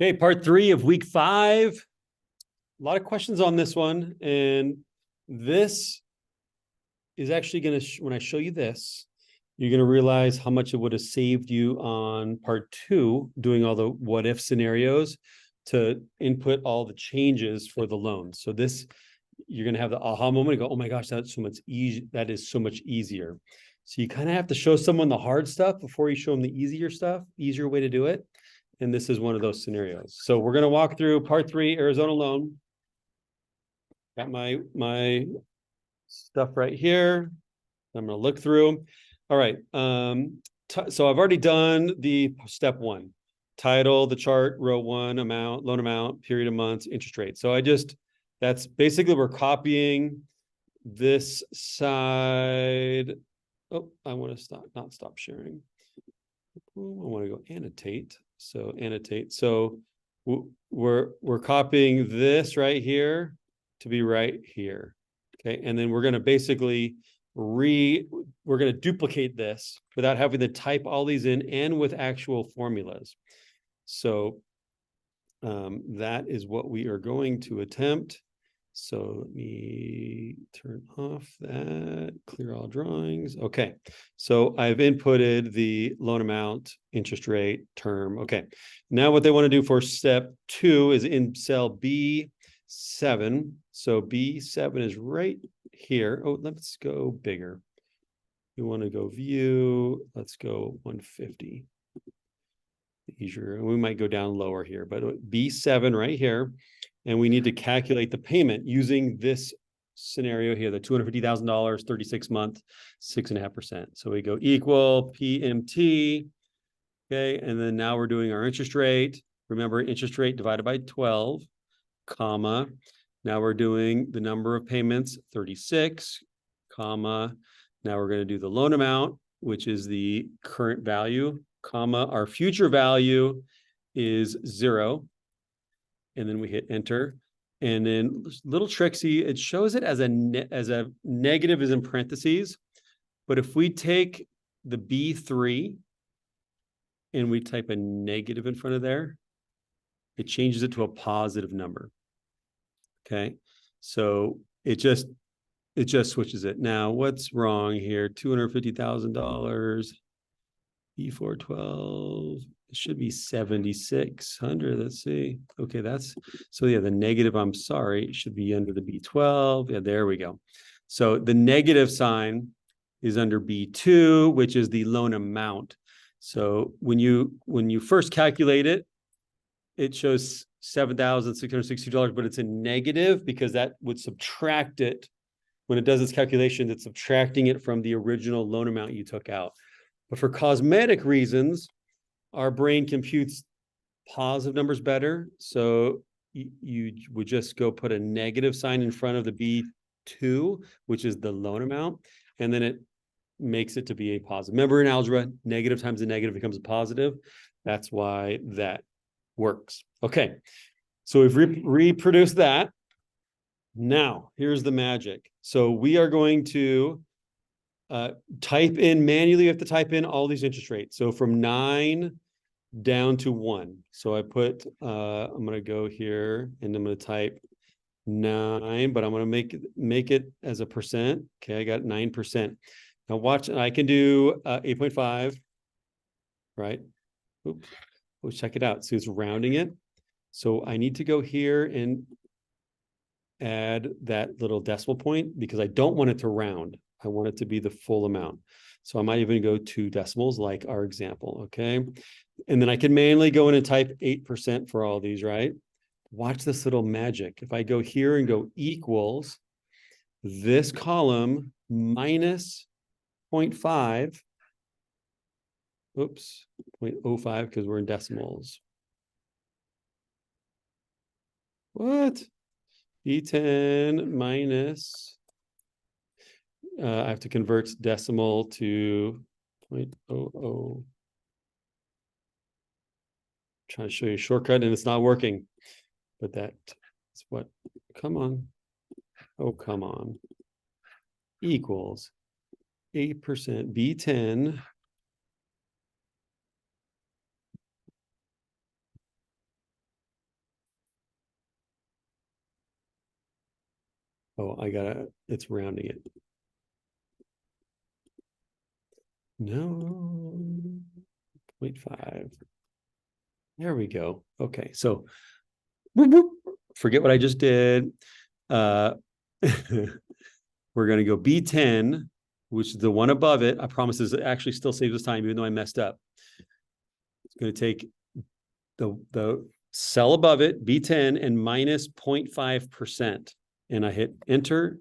Okay, part 3 of week 5. A lot of questions on this one. And this is actually going to, when I show you this, you're going to realize how much it would have saved you on part 2, doing all the what if scenarios to input all the changes for the loan. So this, you're going to have the aha moment and go, oh my gosh, that's so much easy. That is so much easier. So you kind of have to show someone the hard stuff before you show them the easier stuff, easier way to do it. And this is one of those scenarios. So we're going to walk through part 3, Arizona loan. Got my stuff right here. I'm going to look through. All right. So I've already done the step 1. Title, the chart, row 1, amount, loan amount, period of months, interest rate. So that's basically we're copying this side. Oh, I want to not stop sharing. I want to go annotate. So annotate. So we're copying this right here to be right here. Okay. And then we're going to basically we're going to duplicate this without having to type all these in and with actual formulas. So that is what we are going to attempt. So let me turn off that, clear all drawings. Okay, so I've inputted the loan amount, interest rate, term. Okay, now what they want to do for step 2 is in cell B7. So B7 is right here. Oh, let's go bigger. We want to go view. Let's go 150. Easier. We might go down lower here, but B7 right here. And we need to calculate the payment using this scenario here, the $250,000, 36 month, 6.5%. So we go equal PMT. Okay. And then now we're doing our interest rate. Remember, interest rate divided by 12, comma. Now we're doing the number of payments, 36, comma. Now we're going to do the loan amount, which is the current value, comma. Our future value is 0. And then we hit enter. And then little tricksy, it shows it as a negative is in parentheses. But if we take the B3 and we type a negative in front of there, it changes it to a positive number. Okay. So it just switches it. Now, what's wrong here? $250,000, B412. It should be 7,600. Let's see. Okay, so yeah, the negative, I'm sorry, it should be under the B12. Yeah, there we go. So the negative sign is under B2, which is the loan amount. So when you first calculate it, it shows $7,660, but it's a negative because that would subtract it. When it does its calculation, it's subtracting it from the original loan amount you took out. But for cosmetic reasons, our brain computes positive numbers better. So you would just go put a negative sign in front of the B2, which is the loan amount, and then it makes it to be a positive. Remember in algebra, negative times a negative becomes a positive. That's why that works. Okay, so we've reproduced that. Now, here's the magic. So we are going to type in manually. You have to type in all these interest rates. So from 9 down to 1. So I put, I'm going to go here and I'm going to type 9, but I'm going to make it as a percent. Okay, I got 9%. Now watch, I can do 8.5, right? Oops. Oh, check it out. So it's rounding it. So I need to go here and add that little decimal point because I don't want it to round. I want it to be the full amount. So I might even go 2 decimals like our example, okay? And then I can manually go in and type 8% for all these, right? Watch this little magic. If I go here and go equals this column minus 0.5, oops, 0.05 because we're in decimals. What? B10 minus, I have to convert decimal to 0.00. Trying to show you a shortcut and it's not working, but that's what, come on. Oh, come on. Equals 8% B10 Oh, it's rounding it. No, 0.5. There we go. Okay, so whoop, whoop, forget what I just did. We're going to go B10, which is the one above it. I promise this actually still saves us time, even though I messed up. It's going to take the cell above it, B10, and minus 0.5%. And I hit enter,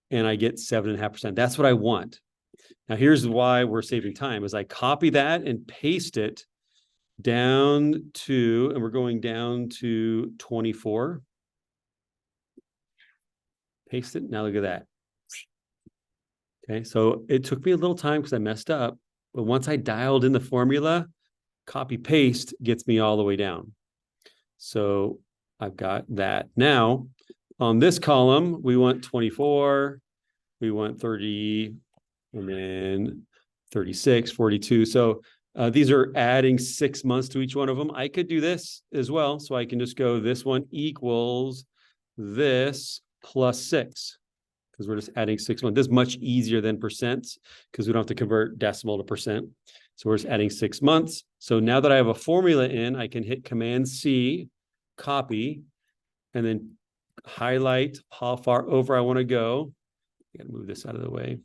and I get 7.5%. That's what I want. Now, here's why we're saving time, is I copy that and paste it down to, and we're going down to 24. Paste it. Now look at that. Okay, so it took me a little time because I messed up, but once I dialed in the formula, copy paste gets me all the way down. So I've got that. Now on this column, we want 24, we want 30, and then 36, 42. So these are adding 6 months to each one of them. I could do this as well. So I can just go, this one equals this plus 6, because we're just adding 6 months. This is much easier than percents because we don't have to convert decimal to percent. So we're just adding 6 months. So now that I have a formula in, I can hit Command C, copy, and then highlight how far over I want to go. I got to move this out of the way.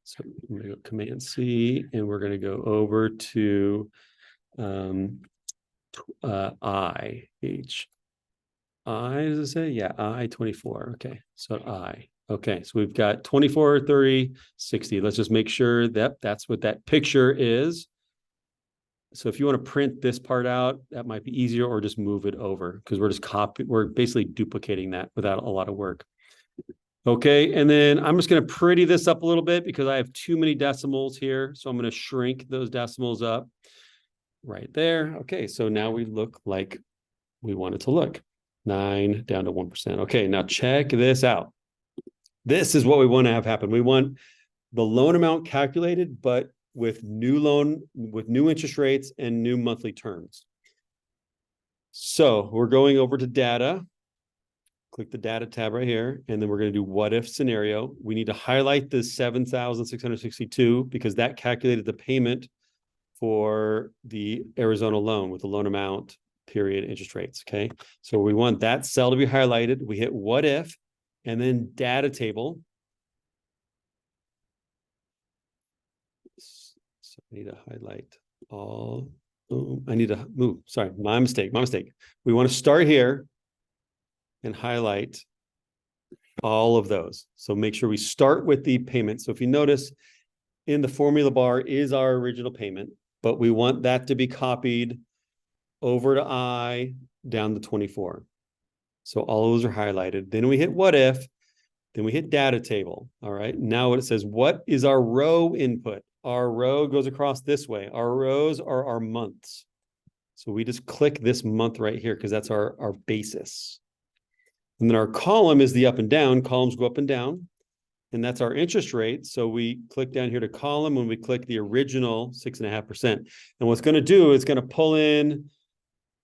So I'm going to go Command C, and we're going to go over to does it say? Yeah, I-24. Okay, so I. Okay, so we've got 24, 30, 60. Let's just make sure that that's what that picture is. So if you want to print this part out, that might be easier, or just move it over, because we're basically duplicating that without a lot of work. Okay, and then I'm just going to pretty this up a little bit because I have too many decimals here. So I'm going to shrink those decimals up right there. Okay, so now we look like we want it to look. 9 down to 1%. Okay, now check this out. This is what we want to have happen. We want the loan amount calculated, but with new interest rates and new monthly terms. So we're going over to data. Click the data tab right here, and then we're going to do what if scenario. We need to highlight the 7,662 because that calculated the payment for the Arizona loan with the loan amount, period, interest rates. Okay, so we want that cell to be highlighted. We hit what if, and then data table. So I need to highlight all. Oh, I need to move. Sorry, my mistake. We want to start here and highlight all of those. So make sure we start with the payment. So if you notice, in the formula bar is our original payment, but we want that to be copied over to I down to 24. So all of those are highlighted. Then we hit what if, then we hit data table. All right. Now what it says, what is our row input? Our row goes across this way. Our rows are our months. So we just click this month right here because that's our basis. And then our column is the up and down. Columns go up and down. And that's our interest rate. So we click down here to column when we click the original 6.5%. And what's going to do is going to pull in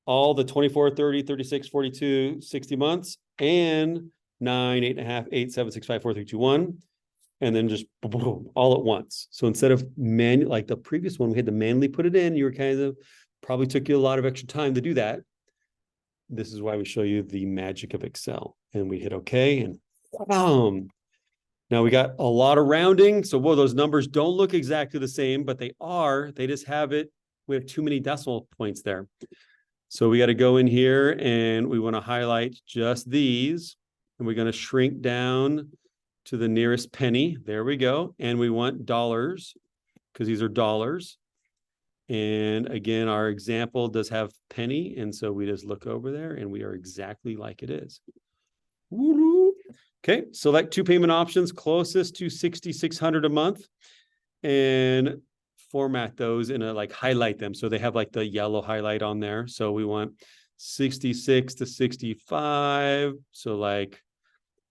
all the 24, 30, 36, 42, 60 months and 9, 8.5, 8, 7, 6, 5, 4, 3, 2, 1. And then just boom, all at once. So instead of like the previous one, we had to manually put it in. You were probably took you a lot of extra time to do that. This is why we show you the magic of Excel. And we hit OK, and boom. Now we got a lot of rounding. So those numbers don't look exactly the same, but they are. They just have it. We have too many decimal points there. So we got to go in here and we want to highlight just these. And we're going to shrink down to the nearest penny. There we go. And we want dollars because these are dollars. And again, our example does have penny. And so we just look over there and we are exactly like it is. Okay, select two payment options closest to 6,600 a month and format those in highlight them. So they have like the yellow highlight on there. So we want 66 to 65. So like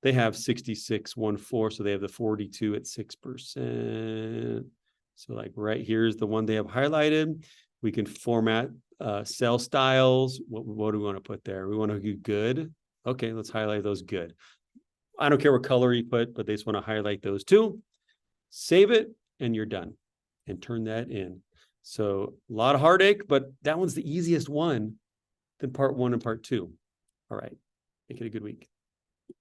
they have 66.14. So they have the 42 at 6%. So like right here is the one they have highlighted. We can format cell styles. What do we want to put there? We want to do good. Okay, let's highlight those good. I don't care what color you put, but they just want to highlight those two. Save it, and you're done. And turn that in. So a lot of heartache, but that one's the easiest one than part 1 and part 2. All right. Make it a good week.